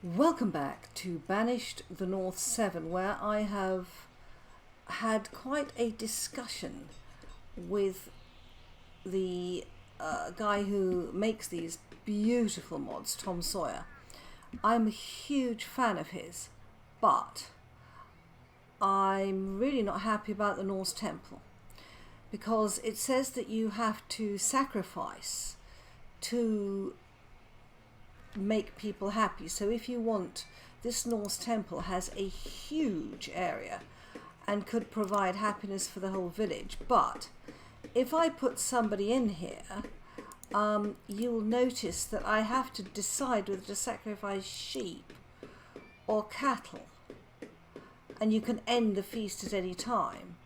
Welcome back to Banished the North 7, where I have had quite a discussion with the guy who makes these beautiful mods, Tom Sawyer. I'm a huge fan of his, but I'm really not happy about the Norse temple because it says that you have to sacrifice to make people happy. So if you want, this Norse temple has a huge area and could provide happiness for the whole village, but if I put somebody in here, you'll notice that I have to decide whether to sacrifice sheep or cattle, and you can end the feast at any time.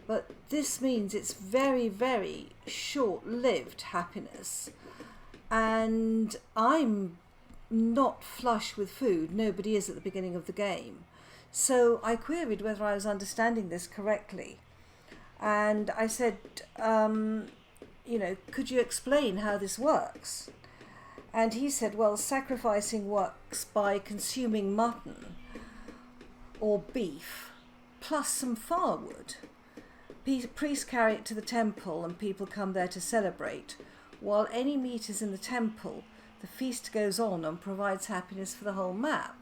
But this means it's very, very short-lived happiness, and I'm not flush with food. Nobody is at the beginning of the game. So I queried whether I was understanding this correctly. And I said, could you explain how this works? And he said, well, sacrificing works by consuming mutton or beef plus some firewood. Priests carry it to the temple and people come there to celebrate. While any meat is in the temple, the feast goes on and provides happiness for the whole map.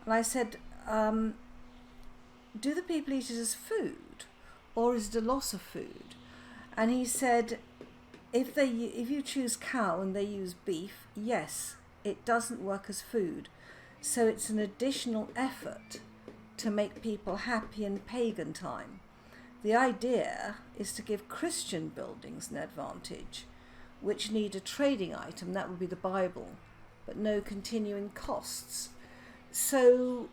And I said, do the people eat it as food, or is it a loss of food? And he said, if you choose cow and they use beef, yes, it doesn't work as food. So it's an additional effort to make people happy in pagan time. The idea is to give Christian buildings an advantage, which need a trading item, that would be the Bible, but no continuing costs. So,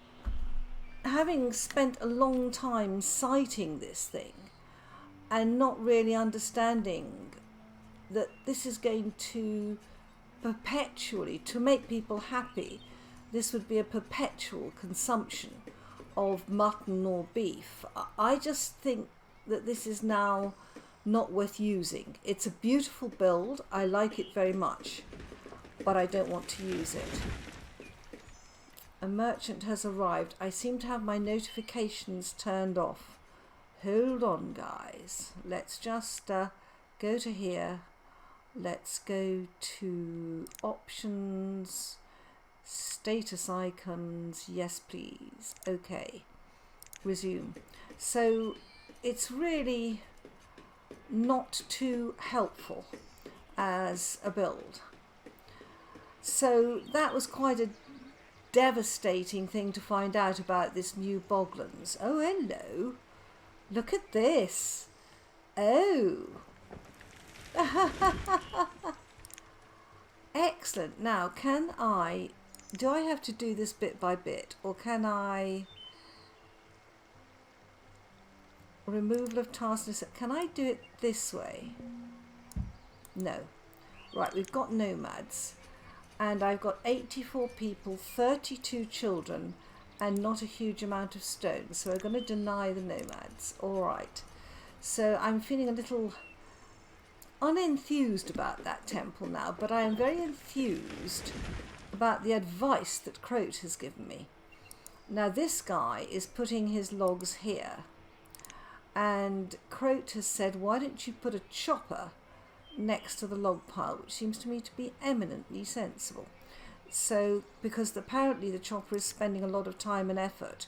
having spent a long time citing this thing and not really understanding that this is going to perpetually, to make people happy, this would be a perpetual consumption of mutton or beef. I just think that this is now not worth using. It's a beautiful build, I like it very much, but I don't want to use it. A merchant has arrived. I seem to have my notifications turned off. Hold on, guys. Let's just go to here. Let's go to options, status icons. Yes, please. Okay. Resume. So it's really not too helpful as a build. So that was quite a devastating thing to find out about this new Boglands. Oh, hello. Look at this. Oh. Excellent. Now, do I have to do this bit by bit, or can I... Removal of tasks. Can I do it this way? No. Right, we've got nomads. And I've got 84 people, 32 children, and not a huge amount of stone. So we're going to deny the nomads. All right. So I'm feeling a little unenthused about that temple now, but I am very enthused about the advice that Croat has given me. Now this guy is putting his logs here. And Croat has said, why don't you put a chopper next to the log pile, which seems to me to be eminently sensible. So, because apparently the chopper is spending a lot of time and effort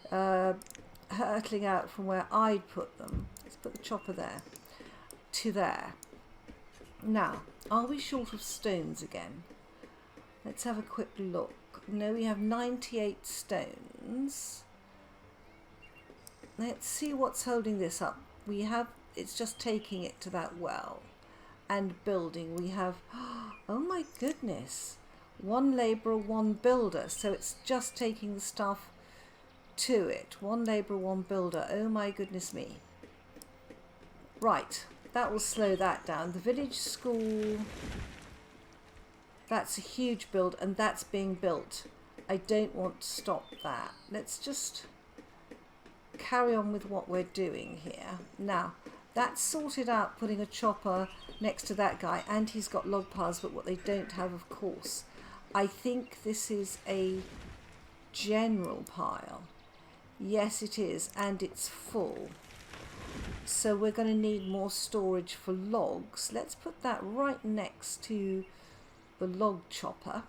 hurtling out from where I'd put them. Let's put the chopper there to there. Now, are we short of stones again? Let's have a quick look. No, we have 98 stones. Let's see what's holding this up. It's just taking it to that well. And building, we have, oh my goodness, one labourer, one builder. So it's just taking the stuff to it. One labourer, one builder. Oh my goodness me. Right, that will slow that down. The village school, that's a huge build, and that's being built. I don't want to stop that. Let's just carry on with what we're doing here. Now, that's sorted out, putting a chopper next to that guy, and he's got log piles, but what they don't have, of course, I think this is a general pile. Yes, it is, and it's full. So we're going to need more storage for logs. Let's put that right next to the log chopper.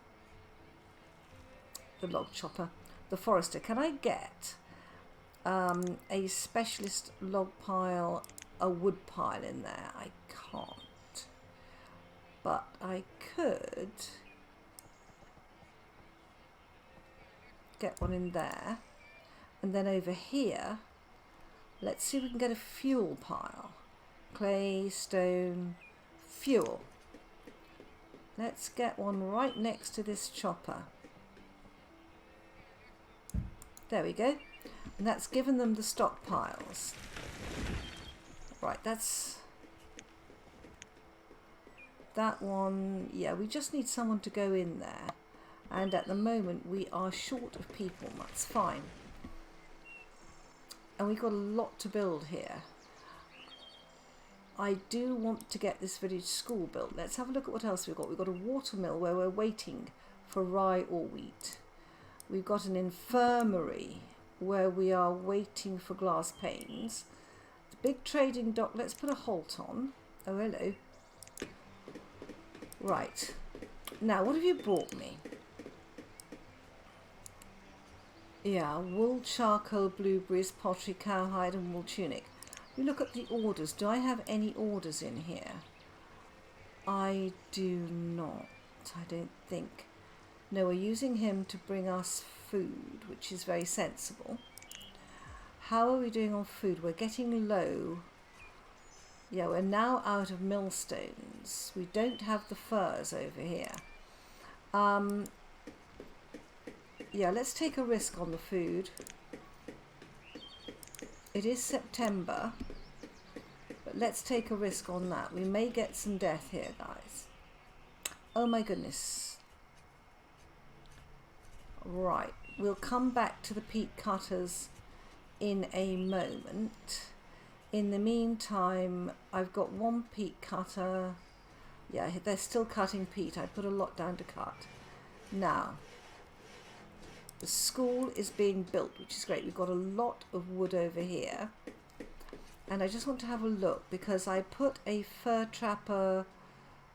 The forester. Can I get a specialist log pile, a wood pile in there? I can't. But I could get one in there. And then over here, let's see if we can get a fuel pile. Clay, stone, fuel. Let's get one right next to this chopper. There we go. And that's given them the stockpiles. Right, that's that one. Yeah, we just need someone to go in there. And at the moment we are short of people. That's fine. And we've got a lot to build here. I do want to get this village school built. Let's have a look at what else we've got. We've got a watermill where we're waiting for rye or wheat. We've got an infirmary where we are waiting for glass panes. The big trading dock, let's put a halt on. Oh, hello. Right. Now, what have you brought me? Yeah, wool, charcoal, blueberries, pottery, cowhide and wool tunic. We look at the orders. Do I have any orders in here? I do not. I don't think. No, we're using him to bring us food, which is very sensible. How are we doing on food? We're getting low. Yeah, we're now out of millstones. We don't have the furs over here. Yeah, let's take a risk on the food. It is September, but let's take a risk on that. We may get some death here, guys. Oh my goodness. Right, we'll come back to the peat cutters in a moment. In the meantime, I've got one peat cutter. Yeah, they're still cutting peat. I put a lot down to cut. Now, the school is being built, which is great. We've got a lot of wood over here. And I just want to have a look because I put a fur trapper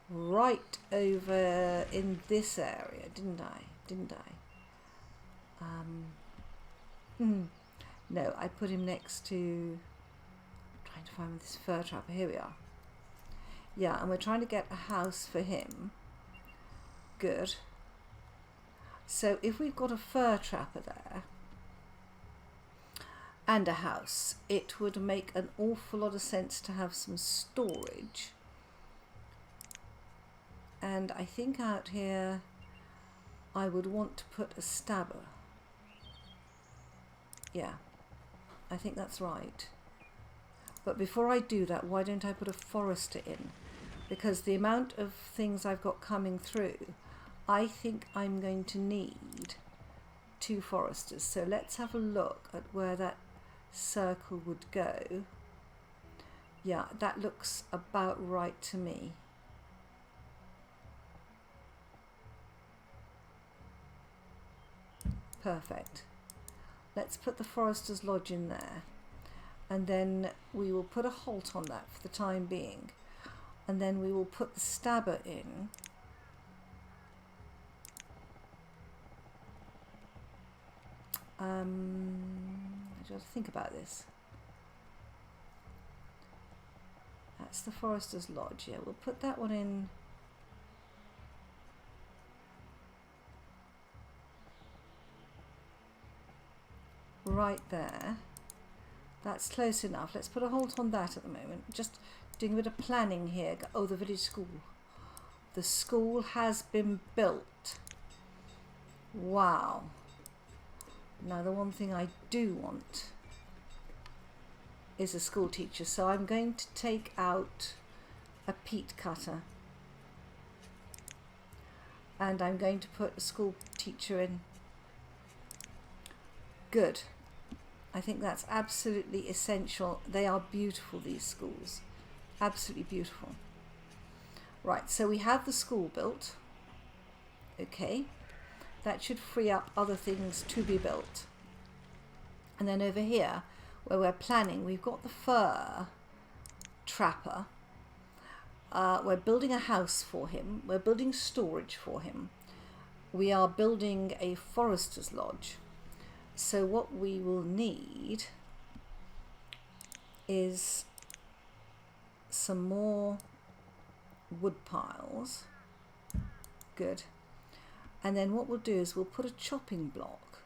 right over in this area, didn't I? No, I put him next to... I'm trying to find this fur trapper. Here we are. Yeah, and we're trying to get a house for him. Good. So if we've got a fur trapper there and a house, it would make an awful lot of sense to have some storage. And I think out here I would want to put a stabber. Yeah, I think that's right. But before I do that, why don't I put a forester in? Because the amount of things I've got coming through, I think I'm going to need 2 foresters. So let's have a look at where that circle would go. Yeah, that looks about right to me. Perfect. Let's put the Forester's Lodge in there. And then we will put a halt on that for the time being. And then we will put the stabber in. I just think about this. That's the Forester's Lodge. Yeah, we'll put that one in. Right there. That's close enough. Let's put a halt on that at the moment. Just doing a bit of planning here. Oh, the village school. The school has been built. Wow. Now the one thing I do want is a school teacher. So I'm going to take out a peat cutter. And I'm going to put a school teacher in. Good. I think that's absolutely essential. They are beautiful, these schools. Absolutely beautiful. Right, so we have the school built. Okay. That should free up other things to be built. And then over here, where we're planning, we've got the fur trapper. We're building a house for him. We're building storage for him. We are building a forester's lodge. So what we will need is some more wood piles. Good. And then what we'll do is we'll put a chopping block,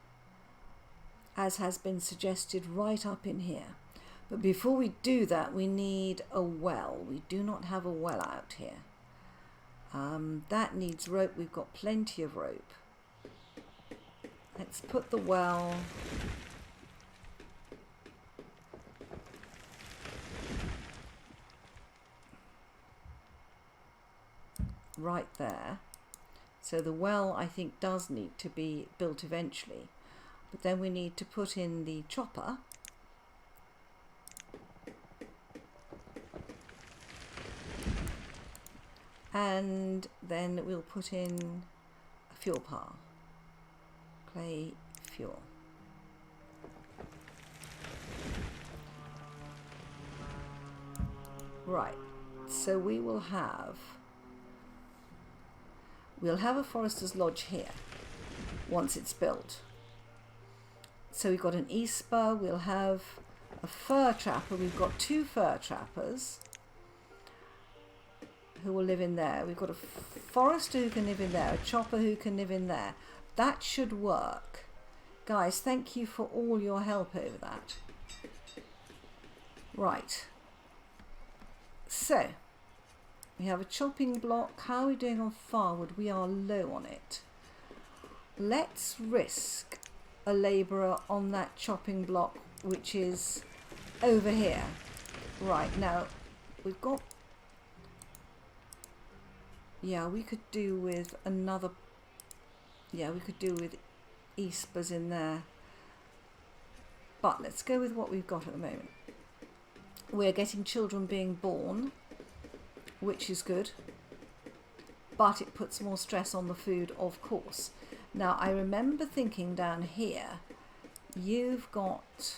as has been suggested, right up in here. But before we do that, we need a well. We do not have a well out here. That needs rope. We've got plenty of rope. Let's put the well right there. So the well, I think, does need to be built eventually. But then we need to put in the chopper. And then we'll put in a fuel pile. Clay fuel. Right, so we'll have a forester's lodge here once it's built. So we've got an Eastbar, we'll have a fur trapper. We've got 2 fur trappers who will live in there. We've got a forester who can live in there, a chopper who can live in there. That should work. Guys, thank you for all your help over that. Right. So, we have a chopping block. How are we doing on firewood? We are low on it. Let's risk a labourer on that chopping block, which is over here. Right, now, we've got... Yeah, we could do with another... Yeah, we could do with Eastbars in there. But let's go with what we've got at the moment. We're getting children being born, which is good. But it puts more stress on the food, of course. Now, I remember thinking down here, you've got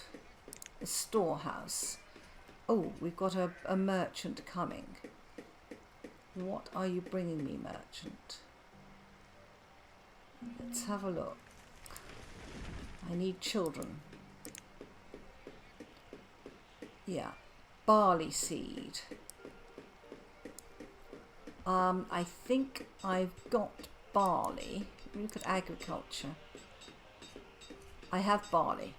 a storehouse. Oh, we've got a merchant coming. What are you bringing me, merchant? Let's have a look. I need children. Yeah, barley seed. I think I've got barley. Look at agriculture. I have barley.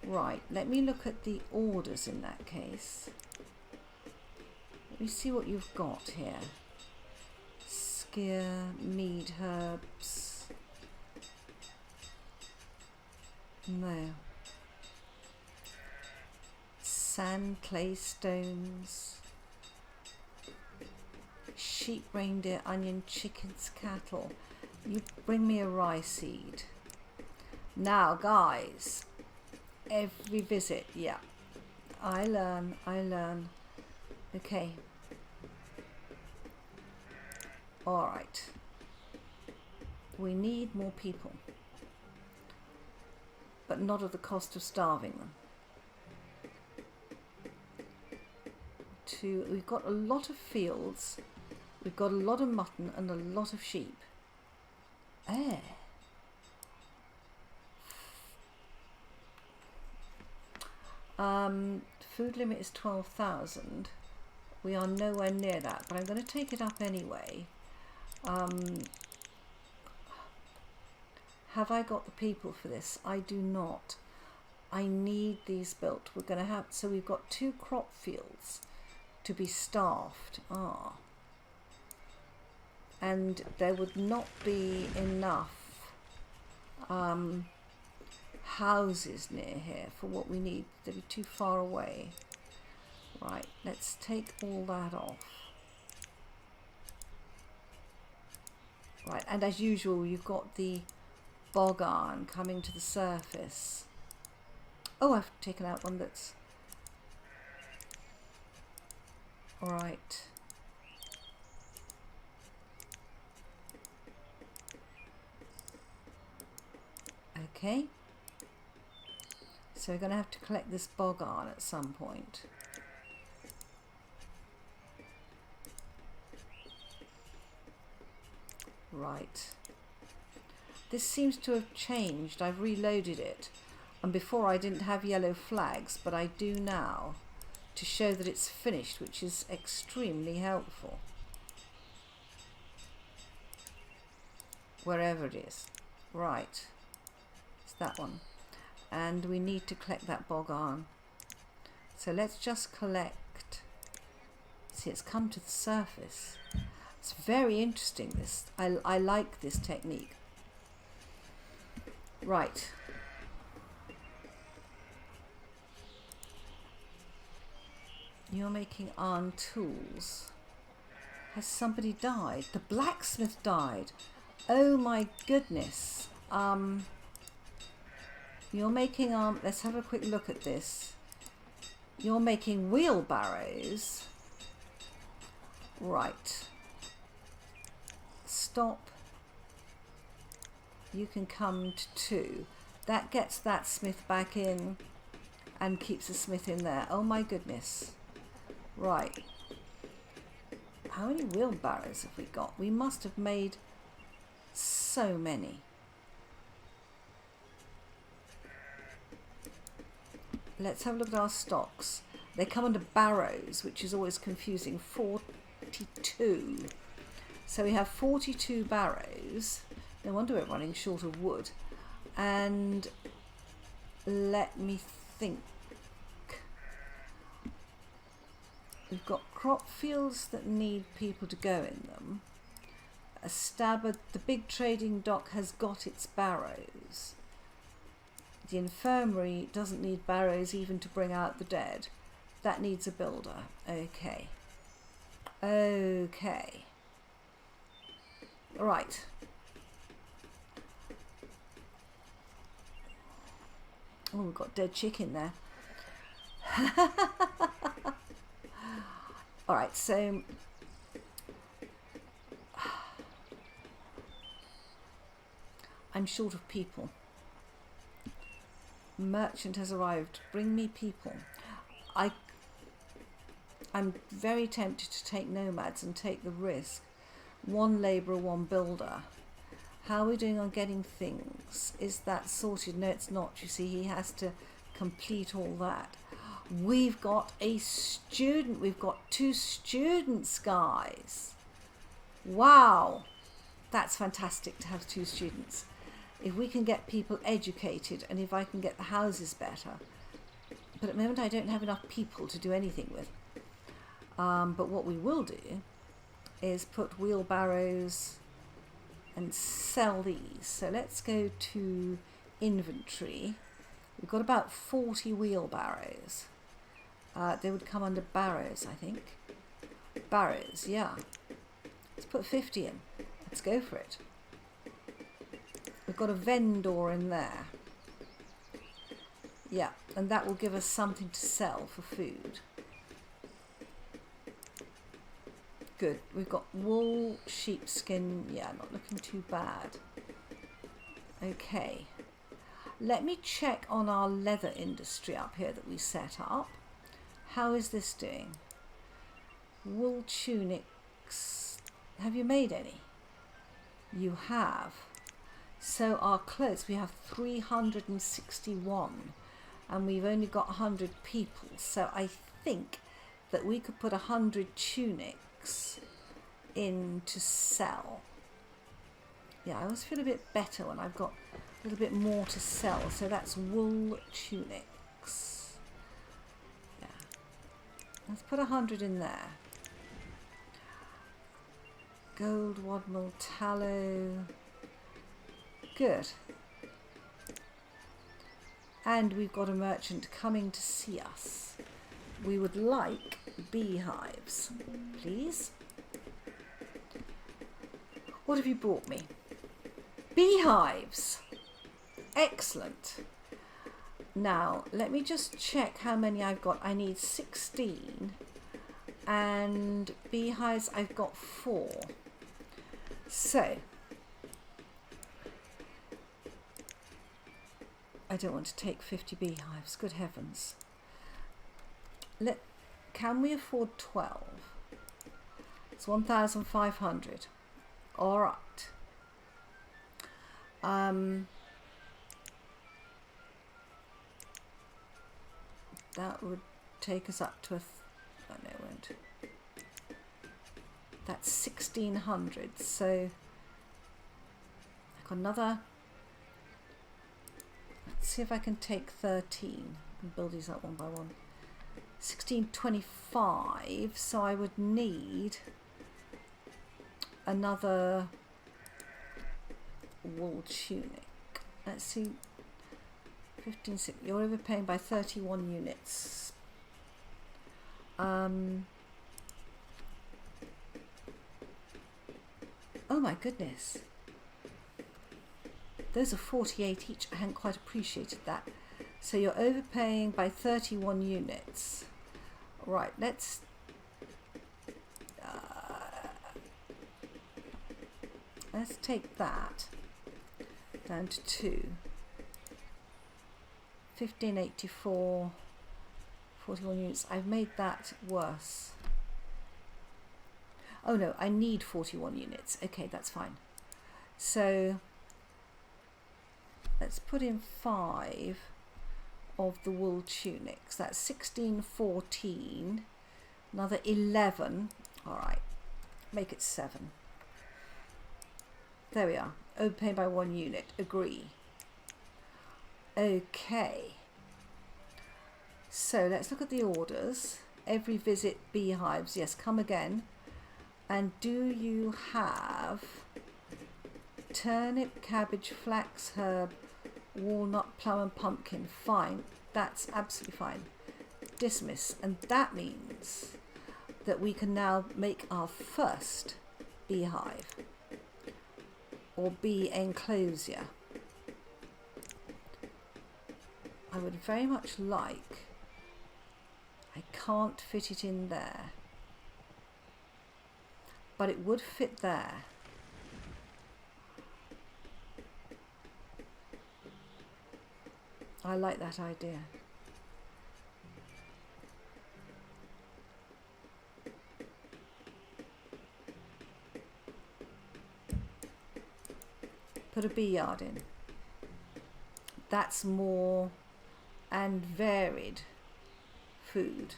Right, let me look at the orders in that case. Let me see what you've got here. Skyr, mead herbs. No. Sand, clay stones. Sheep, reindeer, onion, chickens, cattle. You bring me a rye seed. Now, guys, every visit, yeah. I learn. Okay. All right. We need more people, but not at the cost of starving them. We've got a lot of fields. We've got a lot of mutton and a lot of sheep. Food limit is 12,000. We are nowhere near that, but I'm going to take it up anyway. Have I got the people for this? I do not. I need these built. We're going to have, so we've got 2 crop fields to be staffed. And there would not be enough houses near here for what we need. They'd be too far away. Right, let's take all that off. Right, and as usual, you've got the bog iron coming to the surface. Oh, I've taken out one that's... All right. Okay. So we're going to have to collect this bogan at some point. Right. This seems to have changed. I've reloaded it. And before I didn't have yellow flags, but I do now, to show that it's finished, which is extremely helpful. Wherever it is. Right. It's that one. And we need to collect that bogan. So let's just collect. See, it's come to the surface. It's very interesting, this. I like this technique. Right. You're making iron tools. Has somebody died? The blacksmith died. Oh my goodness. You're making let's have a quick look at this. You're making wheelbarrows. Right. Stop. You can come to 2. That gets that smith back in and keeps the smith in there. Oh my goodness. Right. How many wheelbarrows have we got? We must have made so many. Let's have a look at our stocks. They come under barrows, which is always confusing. 42. So we have 42 barrows. No wonder we're running short of wood. And let me think. We've got crop fields that need people to go in them. A stabber, the big trading dock has got its barrows. The infirmary doesn't need barrows even to bring out the dead. That needs a builder. Okay. Okay. Right. Oh, we've got dead chicken there. Alright, so I'm short of people. Merchant has arrived. Bring me people. I'm very tempted to take nomads and take the risk. 1 labourer, 1 builder. How are we doing on getting things? Is that sorted? No, it's not. You see, he has to complete all that. We've got a student. We've got 2 students, guys. Wow. That's fantastic to have 2 students. If we can get people educated and if I can get the houses better. But at the moment I don't have enough people to do anything with. But what we will do is put wheelbarrows and sell these. So let's go to inventory. We've got about 40 wheelbarrows. They would come under barrows, I think. Barrows, yeah. Let's put 50 in. Let's go for it. We've got a vendor in there. Yeah, and that will give us something to sell for food. Good. We've got wool, sheepskin. Yeah, not looking too bad. Okay. Let me check on our leather industry up here that we set up. How is this doing? Wool tunics. Have you made any? You have. So our clothes, we have 361 and we've only got 100 people. So I think that we could put 100 tunics in to sell. Yeah, I always feel a bit better when I've got a little bit more to sell. So that's wool tunics. Yeah. Let's put 100 in there. Gold, wadmal, tallow. Good. And we've got a merchant coming to see us. We would like beehives, please. What have you brought me? Beehives. Excellent. Now, let me just check how many I've got. I need 16. And beehives, I've got 4. So, I don't want to take 50 beehives, good heavens. Can we afford 12? It's 1,500. All right. That would take us up to oh no, it won't. That's 1,600. So I've got another. Let's see if I can take 13 and build these up one by one. 1625. So I would need another wool tunic. Let's see. 15, 6, you're overpaying by 31 units. Oh my goodness. Those are 48 each. I hadn't quite appreciated that. So you're overpaying by 31 units. Right, let's take that down to 2. 1584, 41 units. I've made that worse. Oh no, I need 41 units. Okay, that's fine. So let's put in 5 of the wool tunics. That's 1614. Another 11. All right, make it 7. There we are. Overpay by 1 unit. Agree. Okay. So let's look at the orders. Every visit beehives. Yes, come again. And do you have turnip, cabbage, flax, herb, walnut, plum and pumpkin? Fine. That's absolutely fine. Dismiss. And that means that we can now make our first beehive or bee enclosure. I would very much like, I can't fit it in there, but it would fit there. I like that idea. Put a bee yard in. That's more and varied food.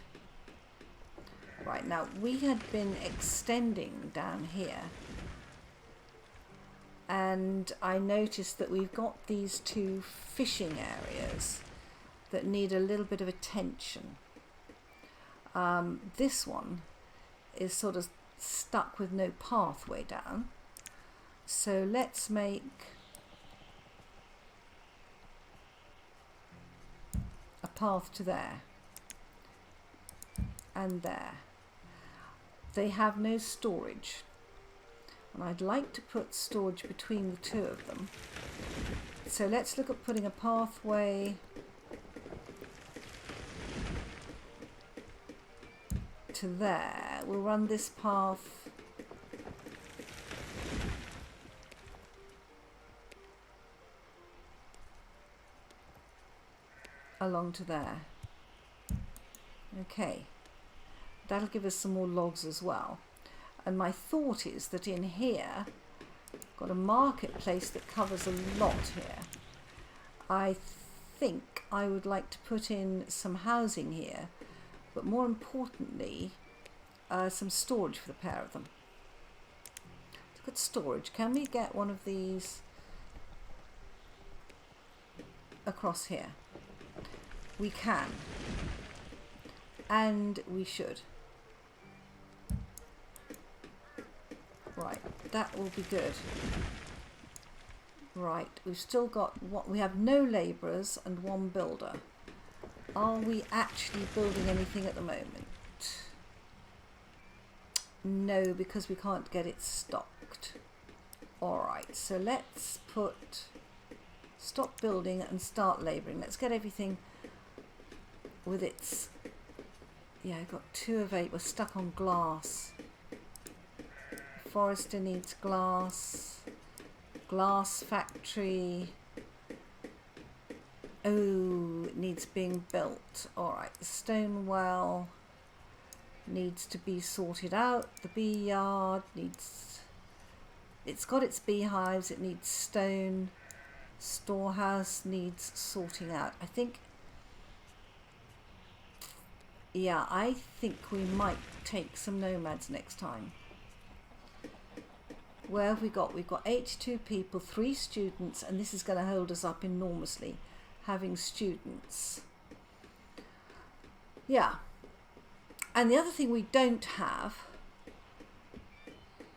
Right, now we had been extending down here and I noticed that we've got these 2 fishing areas that need a little bit of attention. This one is sort of stuck with no pathway down, so let's make a path to there and there. They have no storage, and I'd like to put storage between the 2 of them. So let's look at putting a pathway to there. We'll run this path along to there. Okay, that'll give us some more logs as well. And my thought is that in here, got a marketplace that covers a lot here. I think I would like to put in some housing here, but more importantly, some storage for the pair of them. Look at storage. Can we get one of these across here? We can, and we should. Right, that will be good. Right, we've still got what we have: no labourers and 1 builder. Are we actually building anything at the moment? No, because we can't get it stocked. Alright, so let's put stop building and start labouring. Let's get everything with its, yeah, I've got 2 of 8. We're stuck on glass. Forester needs glass. Glass factory. Oh, it needs being built. All right, the stone well needs to be sorted out. The bee yard needs, it's got its beehives, it needs stone. Storehouse needs sorting out. I think, yeah, I think we might take some nomads next time. Where have we got? We've got 82 people, 3 students, and this is going to hold us up enormously, having students. Yeah. And the other thing we don't have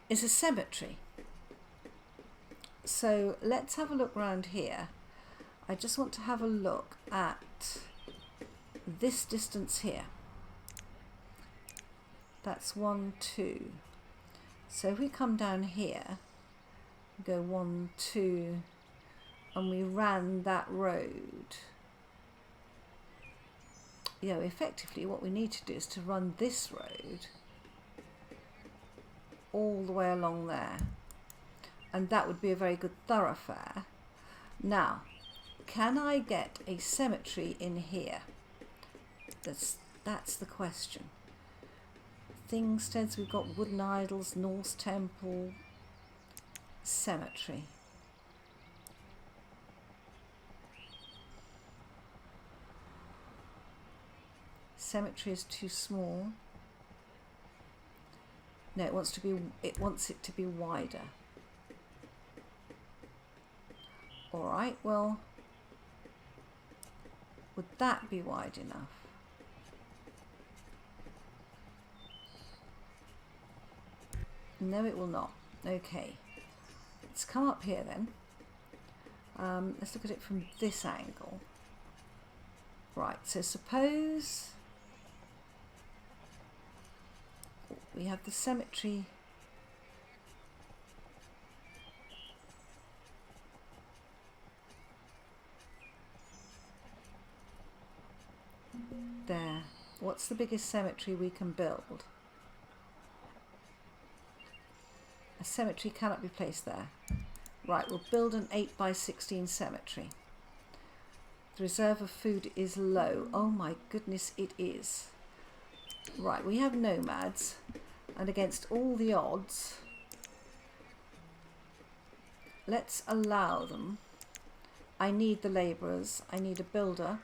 is a cemetery. So let's have a look around here. I just want to have a look at this distance here. That's 1, 2. So if we come down here, go 1, 2, and we ran that road. You know, effectively what we need to do is to run this road all the way along there. And that would be a very good thoroughfare. Now, can I get a cemetery in here? That's the question. Thingsteads, we've got wooden idols, Norse temple, cemetery. Cemetery is too small. No, it wants it to be wider. All right, well, would that be wide enough? No, it will not. Okay, let's come up here then. Let's look at it from this angle. Right, so suppose we have the cemetery there. What's the biggest cemetery we can build? A cemetery cannot be placed there. Right, we'll build an 8 by 16 cemetery. The reserve of food is low. Oh my goodness, it is. Right, we have nomads, and against all the odds, let's allow them. I need the labourers, I need a builder,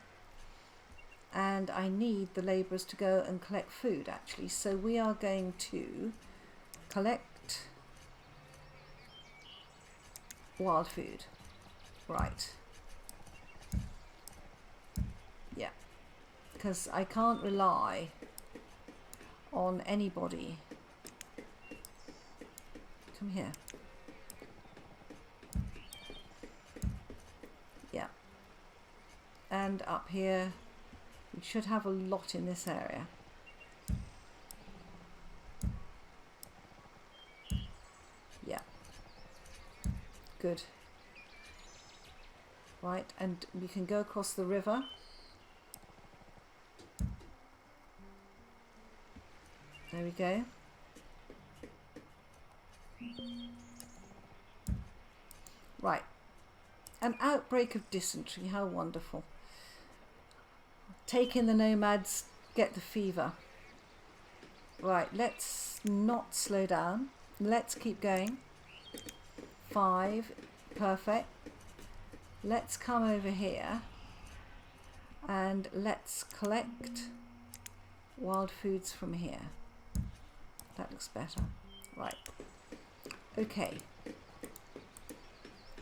and I need the labourers to go and collect food actually. So we are going to collect wild food. Right. Yeah. Because I can't rely on anybody. Come here. Yeah. And up here, we should have a lot in this area. Yeah. Good. Right, and we can go across the river. There we go. Right. An outbreak of dysentery. How wonderful. Take in the nomads, get the fever. Right, let's not slow down. Let's keep going. 5. Perfect. Let's come over here and let's collect wild foods from here. That looks better. Right. Okay.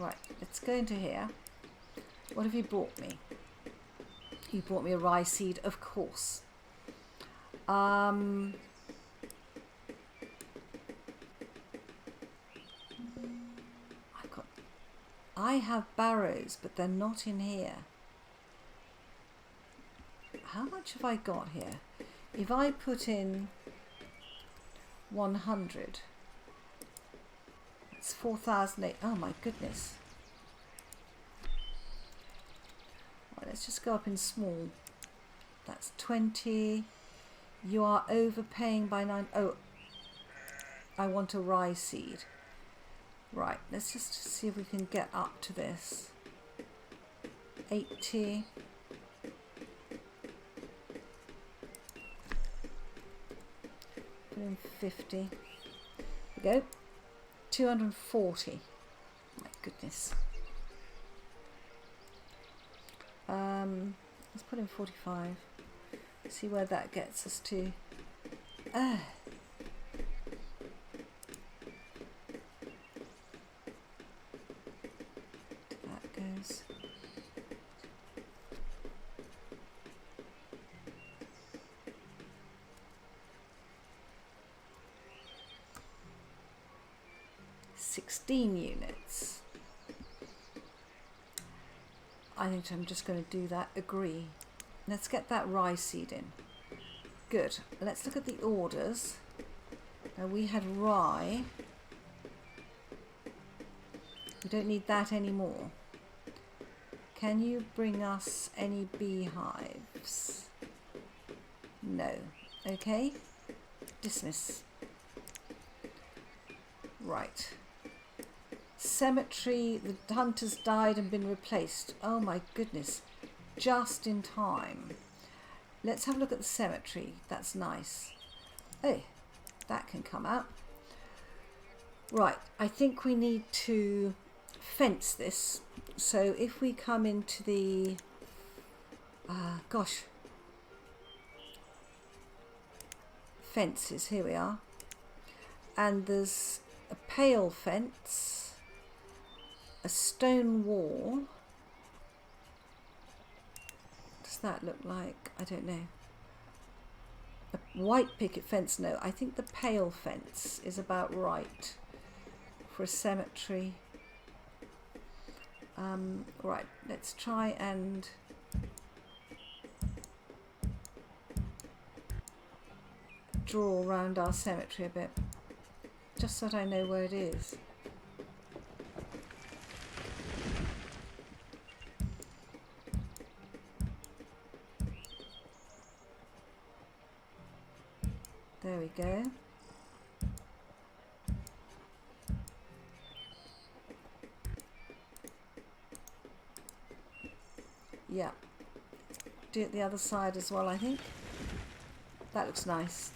Right, let's go into here. What have you brought me? You brought me a rye seed, of course. I have barrows, but they're not in here. How much have I got here? If I put in 100, it's 4,008. Oh my goodness. Right, let's just go up in small. That's 20. You are overpaying by 9. Oh, I want a rye seed. Right, let's just see if we can get up to this. 80. Put in 50. There we go. 240. My goodness. Let's put in 45. See where that gets us to. That goes. Units. I think I'm just going to do that. Agree. Let's get that rye seed in. Good. Let's look at the orders. Now we had rye. We don't need that anymore. Can you bring us any beehives? No. Okay. Dismiss. Right. Cemetery, the hunters died and been replaced. Oh my goodness. Just in time. Let's have a look at the cemetery. That's nice. Oh, that can come out. Right, I think we need to fence this. So if we come into the... fences, here we are. And there's a pale fence, a stone wall. What does that look like? I don't know. A white picket fence, no. I think the pale fence is about right for a cemetery. Right, let's try and draw around our cemetery a bit, just so that I know where it is. There we go. Yeah. Do it the other side as well, I think. That looks nice.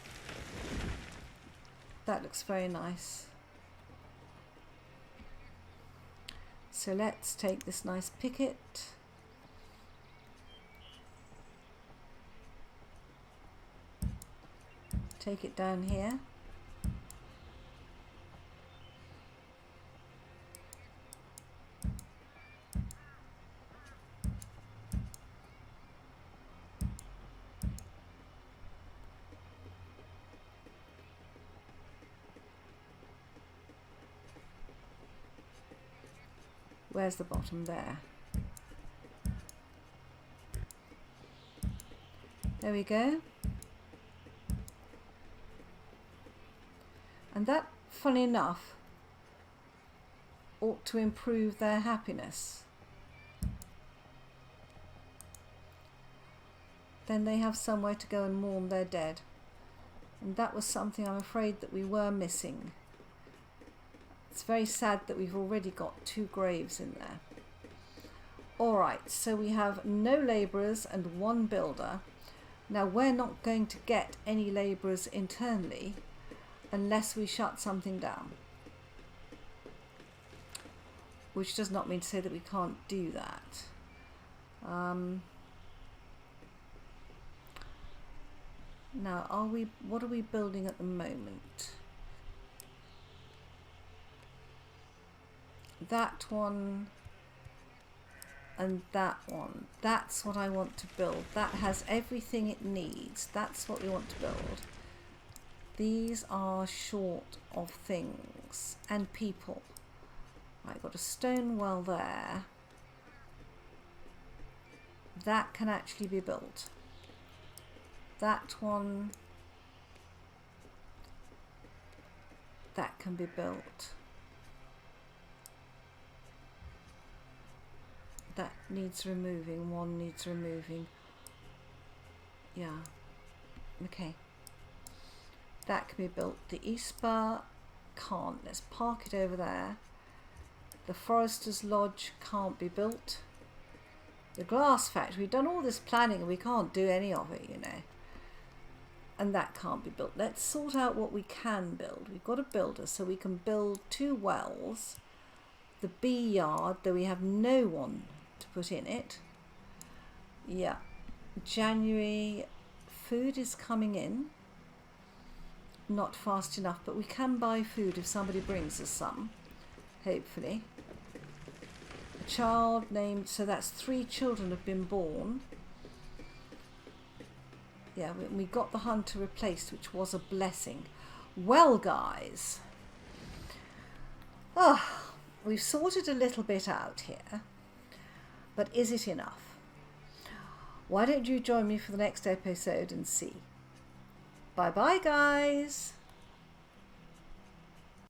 That looks very nice. So let's take this nice picket. Take it down here. Where's the bottom? There. There we go. And that, funny enough, ought to improve their happiness. Then they have somewhere to go and mourn their dead. And that was something I'm afraid that we were missing. It's very sad that we've already got 2 graves in there. Alright, so we have no labourers and 1 builder. Now we're not going to get any labourers internally unless we shut something down. Which does not mean to say that we can't do that. Now, what are we building at the moment? That one and that one. That's what I want to build. That has everything it needs. That's what we want to build. These are short of things and people. Right, got a stone well there. That can actually be built. That one, that can be built. That needs removing. One needs removing. Yeah. Okay. That can be built. The East Bar can't. Let's park it over there. The Forester's Lodge can't be built. The glass factory, we've done all this planning and we can't do any of it, you know. And that can't be built. Let's sort out what we can build. We've got a builder, so we can build 2 wells. The bee yard, though we have no one to put in it. Yeah. January, food is coming in. Not fast enough, but we can buy food if somebody brings us some. Hopefully. A child named, so that's 3 children have been born. Yeah, we got the hunter replaced, which was a blessing. Well, guys. We've sorted a little bit out here. But is it enough? Why don't you join me for the next episode and see? Bye-bye, guys.